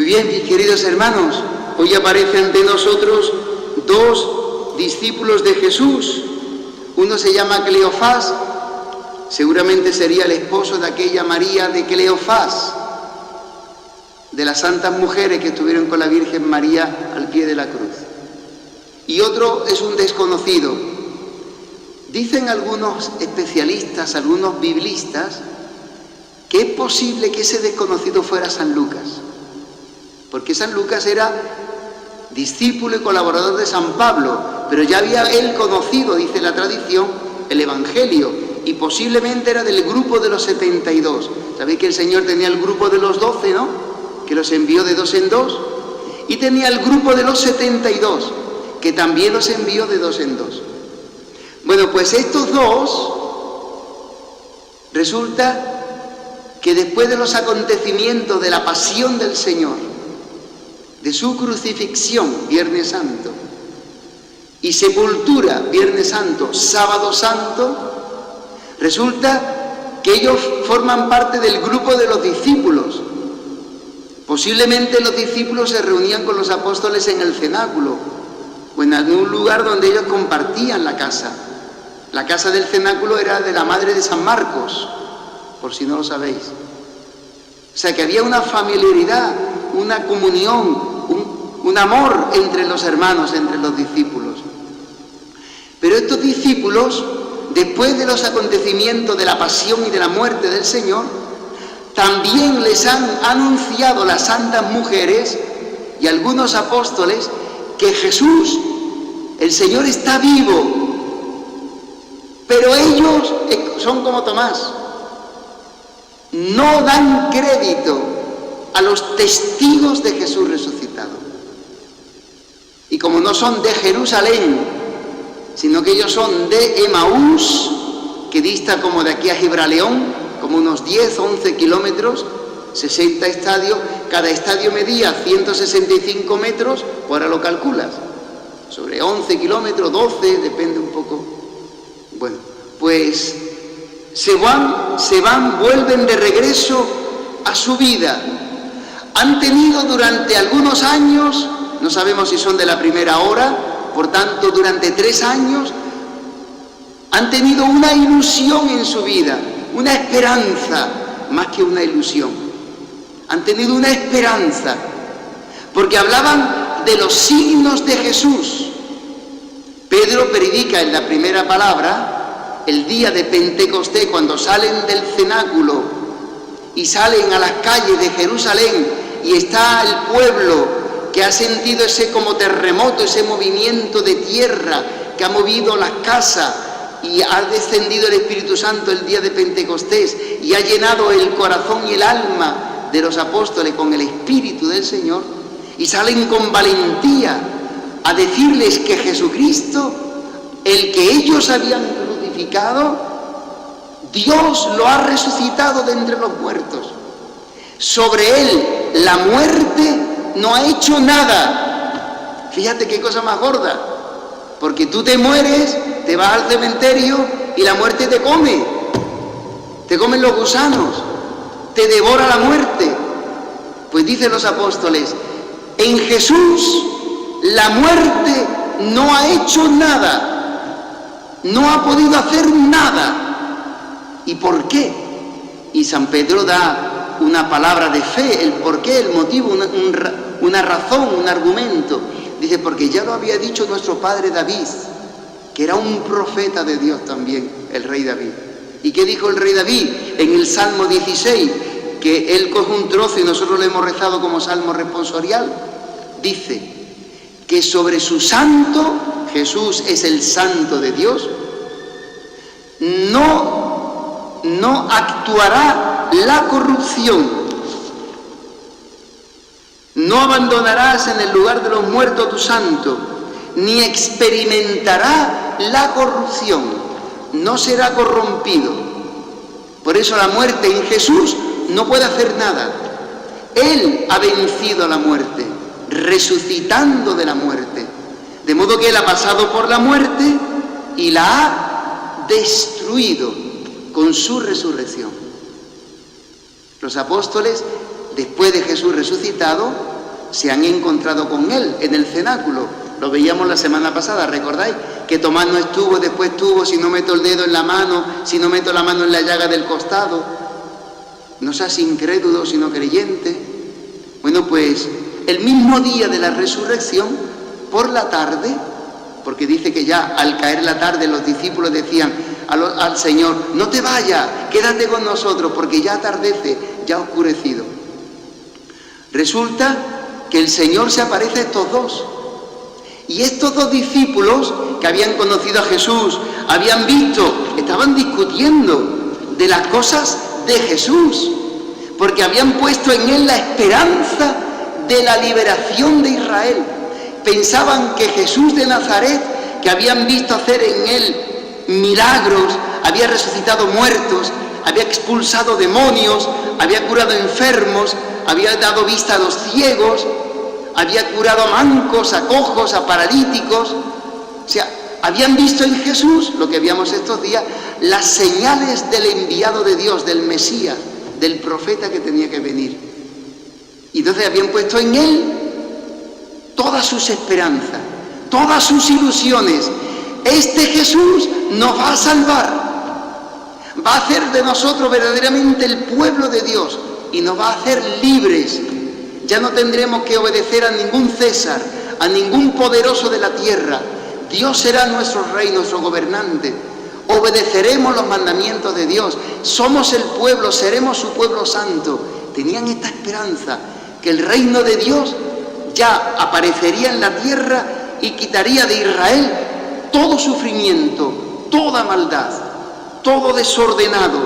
bien, mis queridos hermanos, hoy aparecen ante nosotros dos discípulos de Jesús. Uno se llama Cleofás, seguramente sería el esposo de aquella María de Cleofás, de las santas mujeres que estuvieron con la Virgen María al pie de la cruz. Y otro es un desconocido. Dicen algunos especialistas, algunos biblistas, que es posible que ese desconocido fuera San Lucas, porque San Lucas era discípulo y colaborador de San Pablo, pero ya había él conocido, dice la tradición, el Evangelio, y posiblemente era del grupo de los 72. Sabéis que el Señor tenía el grupo de los 12, ¿no?, que los envió de dos en dos, y tenía el grupo de los 72, que también los envió de dos en dos. Bueno, pues estos dos, resulta que después de los acontecimientos de la pasión del Señor, de su crucifixión, Viernes Santo, y sepultura, Viernes Santo, Sábado Santo, resulta que ellos forman parte del grupo de los discípulos. Posiblemente los discípulos se reunían con los apóstoles en el cenáculo, o en algún lugar donde ellos compartían la casa. La casa del cenáculo era de la madre de San Marcos, por si no lo sabéis. O sea que había una familiaridad, una comunión, un amor entre los hermanos, entre los discípulos. Pero estos discípulos, después de los acontecimientos de la pasión y de la muerte del Señor, también les han anunciado las santas mujeres y algunos apóstoles que Jesús, el Señor, está vivo. Pero ellos son como Tomás, no dan crédito a los testigos de Jesús resucitado. Y como no son de Jerusalén, sino que ellos son de Emaús, que dista como de aquí a Gibraleón, como unos 10 o 11 kilómetros, 60 estadios, cada estadio medía 165 metros, pues ahora lo calculas, sobre 11 kilómetros, 12, depende un poco. Bueno, pues se van, vuelven de regreso a su vida. Han tenido durante algunos años, no sabemos si son de la primera hora, por tanto durante 3 años, han tenido una ilusión en su vida, una esperanza, más que una ilusión. Han tenido una esperanza, porque hablaban de los signos de Jesús. Pedro predica en la primera palabra, el día de Pentecostés, cuando salen del cenáculo y salen a las calles de Jerusalén y está el pueblo que ha sentido ese como terremoto, ese movimiento de tierra que ha movido las casas y ha descendido el Espíritu Santo el día de Pentecostés y ha llenado el corazón y el alma de los apóstoles con el Espíritu del Señor, y salen con valentía a decirles que Jesucristo, el que ellos habían crucificado, Dios lo ha resucitado de entre los muertos. Sobre él la muerte no ha hecho nada. Fíjate qué cosa más gorda, porque tú te mueres, te vas al cementerio y la muerte te come, te comen los gusanos, te devora la muerte. Pues dicen los apóstoles, en Jesús la muerte no ha hecho nada, no ha podido hacer nada. ¿Y por qué? Y San Pedro da una palabra de fe, el por qué, el motivo, una razón, un argumento. Dice, porque ya lo había dicho nuestro padre David, que era un profeta de Dios también, el rey David. ¿Y qué dijo el rey David en el Salmo 16? Que él coge un trozo y nosotros lo hemos rezado como salmo responsorial. Dice que sobre su santo, Jesús es el santo de Dios, no actuará la corrupción. No abandonarás en el lugar de los muertos tu santo, ni experimentará la corrupción, no será corrompido. Por eso la muerte en Jesús no puede hacer nada. Él ha vencido a la muerte, resucitando de la muerte. De modo que Él ha pasado por la muerte y la ha destruido con su resurrección. Los apóstoles, después de Jesús resucitado, se han encontrado con él en el cenáculo. Lo veíamos la semana pasada, ¿recordáis? Que Tomás no estuvo, después estuvo, si no meto el dedo en la mano, si no meto la mano en la llaga del costado. No seas incrédulo, sino creyente. Bueno, pues el mismo día de la resurrección, por la tarde, porque dice que ya al caer la tarde los discípulos decían al Señor, no te vayas, quédate con nosotros, porque ya atardece, ya ha oscurecido. Resulta que el Señor se aparece a estos dos. Y estos dos discípulos que habían conocido a Jesús, habían visto, estaban discutiendo de las cosas de Jesús, porque habían puesto en él la esperanza de la liberación de Israel. Pensaban que Jesús de Nazaret, que habían visto hacer en él milagros, había resucitado muertos, había expulsado demonios, había curado enfermos, había dado vista a los ciegos, había curado a mancos, a cojos, a paralíticos. O sea, habían visto en Jesús, lo que veíamos estos días, las señales del enviado de Dios, del Mesías, del profeta que tenía que venir. Y entonces habían puesto en él todas sus esperanzas, todas sus ilusiones. Este Jesús nos va a salvar, va a hacer de nosotros verdaderamente el pueblo de Dios y nos va a hacer libres. Ya no tendremos que obedecer a ningún César, a ningún poderoso de la tierra. Dios será nuestro rey, nuestro gobernante. Obedeceremos los mandamientos de Dios. Somos el pueblo, seremos su pueblo santo. Tenían esta esperanza, que el reino de Dios ya aparecería en la tierra y quitaría de Israel todo sufrimiento, toda maldad, todo desordenado.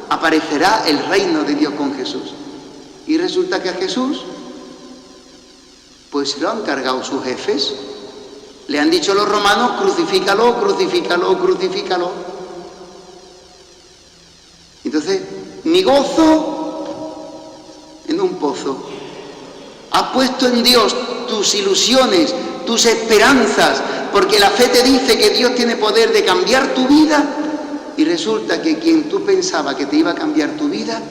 Aparecerá el reino de Dios con Jesús. Y resulta que a Jesús, pues lo han cargado sus jefes. Le han dicho los romanos, crucifícalo, crucifícalo, crucifícalo. Entonces, mi gozo en un pozo. Has puesto en Dios tus ilusiones, tus esperanzas, porque la fe te dice que Dios tiene poder de cambiar tu vida, y resulta que quien tú pensabas que te iba a cambiar tu vida,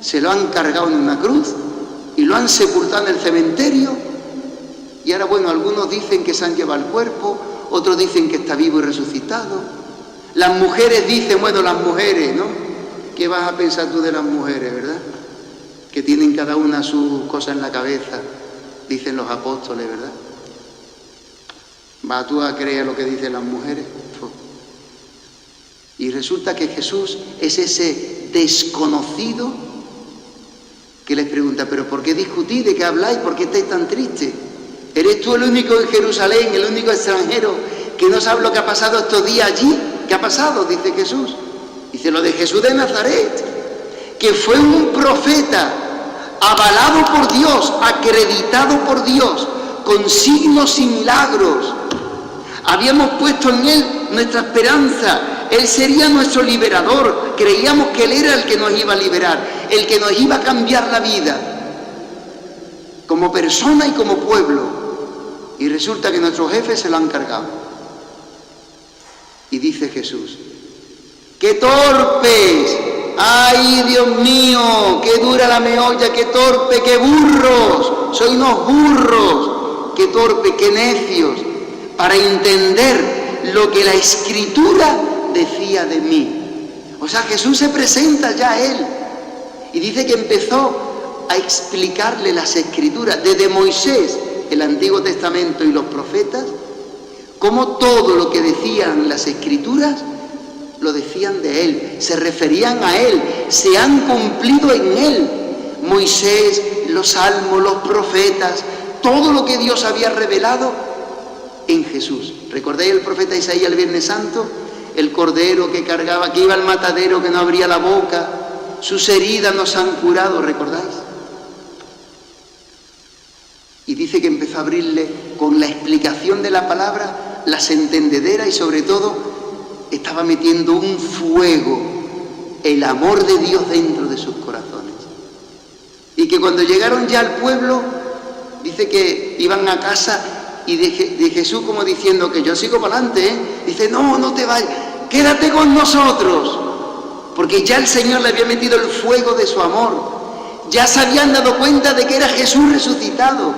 se lo han cargado en una cruz y lo han sepultado en el cementerio. Y ahora, bueno, algunos dicen que se han llevado el cuerpo, otros dicen que está vivo y resucitado. Las mujeres dicen, bueno, las mujeres, ¿no? ¿Qué vas a pensar tú de las mujeres, verdad? Que tienen cada una sus cosas en la cabeza, dicen los apóstoles, ¿verdad? ¿Vas tú a creer lo que dicen las mujeres? Y resulta que Jesús es ese desconocido que les pregunta, ¿pero por qué discutís? ¿De qué habláis? ¿Por qué estáis tan tristes? ¿Eres tú el único en Jerusalén, el único extranjero que no sabe lo que ha pasado estos días allí? ¿Qué ha pasado? Dice Jesús. Dice lo de Jesús de Nazaret, que fue un profeta avalado por Dios, acreditado por Dios, con signos y milagros. Habíamos puesto en él nuestra esperanza. Él sería nuestro liberador. Creíamos que él era el que nos iba a liberar, el que nos iba a cambiar la vida, como persona y como pueblo. Y resulta que nuestros jefes se lo han cargado. Y dice Jesús, ¡qué torpes! ¡Ay, Dios mío! ¡Qué dura la meolla! ¡Qué torpe! ¡Qué burros! ¡Soy unos burros! ¡Qué torpe! ¡Qué necios! Para entender lo que la Escritura decía de mí. O sea, Jesús se presenta ya a él y dice que empezó a explicarle las Escrituras desde Moisés, el Antiguo Testamento y los profetas, como todo lo que decían las Escrituras lo decían de él, se referían a él, se han cumplido en él. Moisés, los salmos, los profetas, todo lo que Dios había revelado en Jesús. ¿Recordáis el profeta Isaías el Viernes Santo? El cordero que cargaba, que iba al matadero, que no abría la boca, sus heridas nos han curado, ¿recordáis? Y dice que empezó a abrirle con la explicación de la palabra las entendederas y sobre todo estaba metiendo un fuego, el amor de Dios dentro de sus corazones. Y que cuando llegaron ya al pueblo, dice que iban a casa y de Jesús como diciendo que yo sigo para adelante, ¿eh? Dice, no, no te vayas, quédate con nosotros, porque ya el Señor le había metido el fuego de su amor. ya se habían dado cuenta de que era Jesús resucitado,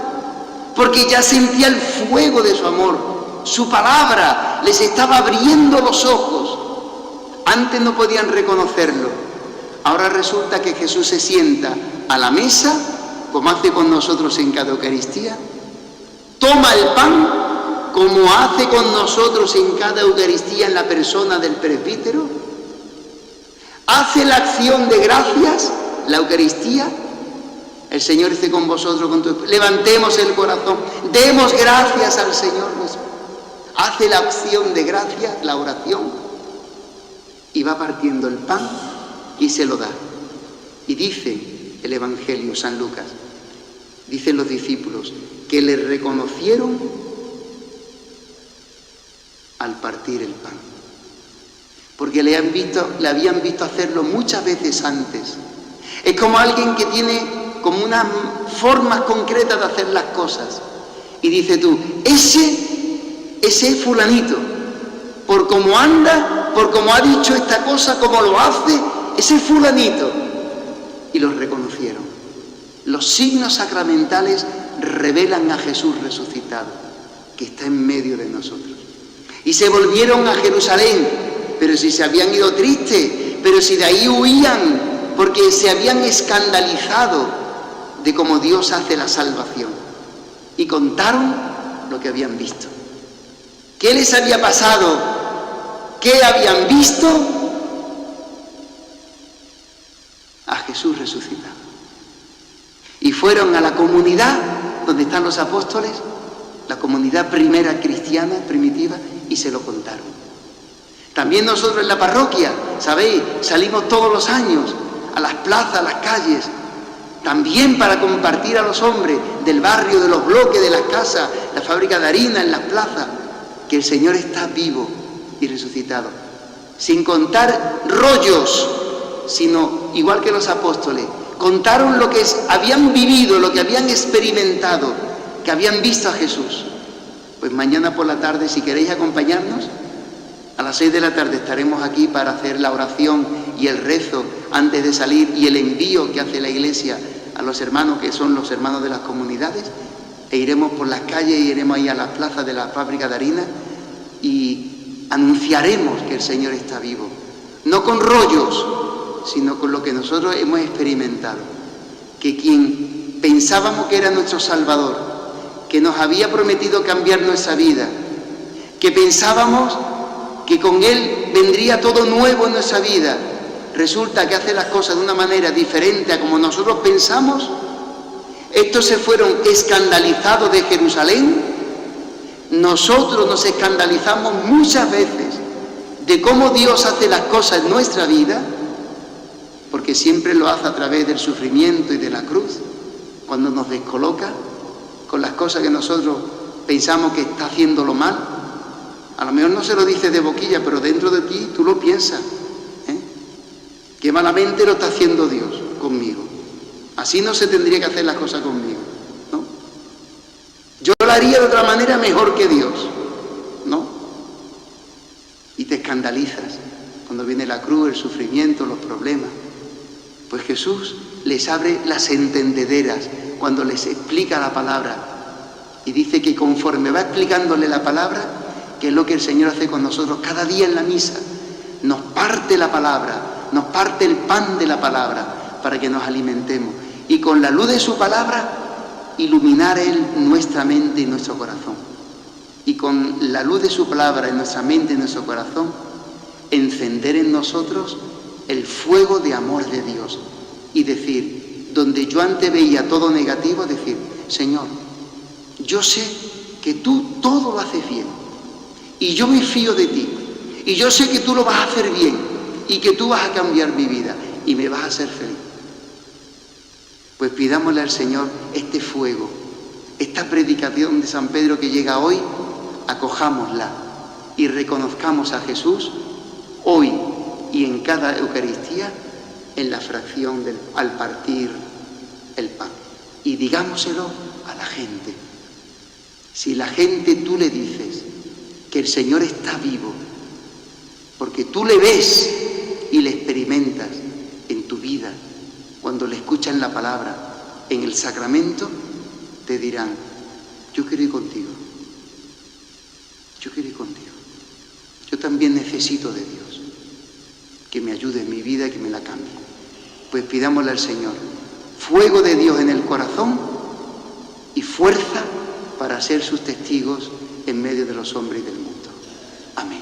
porque ya sentía el fuego de su amor. Su palabra les estaba abriendo los ojos. Antes no podían reconocerlo. Ahora resulta que Jesús se sienta a la mesa, como hace con nosotros en cada Eucaristía, toma el pan, como hace con nosotros en cada Eucaristía en la persona del presbítero, hace la acción de gracias, la Eucaristía. El Señor esté con vosotros, levantemos el corazón, demos gracias al Señor nuestro. Hace la acción de gracias, la oración, y va partiendo el pan y se lo da. Y dice el Evangelio, San Lucas, dicen los discípulos, que le reconocieron al partir el pan, porque le habían visto hacerlo muchas veces antes. Es como alguien que tiene como una forma concreta de hacer las cosas, y dice tú, ese es fulanito, por cómo anda, por cómo ha dicho esta cosa, cómo lo hace, ese es fulanito. Y los reconocieron. Los signos sacramentales revelan a Jesús resucitado, que está en medio de nosotros. Y se volvieron a Jerusalén, pero si se habían ido tristes, pero si de ahí huían, porque se habían escandalizado de cómo Dios hace la salvación. Y contaron lo que habían visto. ¿Qué les había pasado? ¿Qué habían visto? A Jesús resucitado. Y fueron a la comunidad donde están los apóstoles, la comunidad primera cristiana, primitiva, y se lo contaron. También nosotros en la parroquia, ¿sabéis? Salimos todos los años a las plazas, a las calles, también para compartir a los hombres del barrio, de los bloques, de las casas, la fábrica de harina, en las plazas, que el Señor está vivo y resucitado. Sin contar rollos, sino igual que los apóstoles, contaron lo que habían vivido, lo que habían experimentado, que habían visto a Jesús. Pues mañana por la tarde, si queréis acompañarnos, a las 6 de la tarde estaremos aquí para hacer la oración y el rezo antes de salir y el envío que hace la Iglesia a los hermanos que son los hermanos de las comunidades, e iremos por las calles, iremos ahí a las plazas de la fábrica de harina y anunciaremos que el Señor está vivo, no con rollos, sino con lo que nosotros hemos experimentado, que quien pensábamos que era nuestro Salvador, que nos había prometido cambiar nuestra vida, que pensábamos que con Él vendría todo nuevo en nuestra vida, resulta que hace las cosas de una manera diferente a como nosotros pensamos. Estos se fueron escandalizados de Jerusalén. Nosotros nos escandalizamos muchas veces de cómo Dios hace las cosas en nuestra vida, porque siempre lo hace a través del sufrimiento y de la cruz, cuando nos descoloca con las cosas que nosotros pensamos que está haciéndolo mal. A lo mejor no se lo dice de boquilla, pero dentro de ti tú lo piensas. Qué malamente lo está haciendo Dios conmigo. Así no se tendría que hacer las cosas conmigo, ¿no? Yo lo haría de otra manera mejor que Dios, ¿no? Y te escandalizas cuando viene la cruz, el sufrimiento, los problemas. Pues Jesús les abre las entendederas cuando les explica la palabra. Y dice que conforme va explicándole la palabra, que es lo que el Señor hace con nosotros cada día en la misa, nos parte la palabra, nos parte el pan de la palabra para que nos alimentemos. Y con la luz de su palabra, iluminar Él nuestra mente y nuestro corazón. Y con la luz de su palabra en nuestra mente y nuestro corazón, encender en nosotros el fuego de amor de Dios. Y decir, donde yo antes veía todo negativo, decir, Señor, yo sé que tú todo lo haces bien. Y yo me fío de ti. Y yo sé que tú lo vas a hacer bien. Y que tú vas a cambiar mi vida. Y me vas a hacer feliz. Pues pidámosle al Señor este fuego, esta predicación de San Pedro que llega hoy, acojámosla y reconozcamos a Jesús hoy y en cada Eucaristía en la fracción al partir el pan. Y digámoselo a la gente. Si la gente tú le dices que el Señor está vivo, porque tú le ves y le experimentas en tu vida, cuando le escuchan la palabra, palabra, en el sacramento, te dirán, yo quiero ir contigo. Yo quiero ir contigo. Yo también necesito de Dios, que me ayude en mi vida y que me la cambie. Pues pidámosle al Señor fuego de Dios en el corazón y fuerza para ser sus testigos en medio de los hombres y del mundo.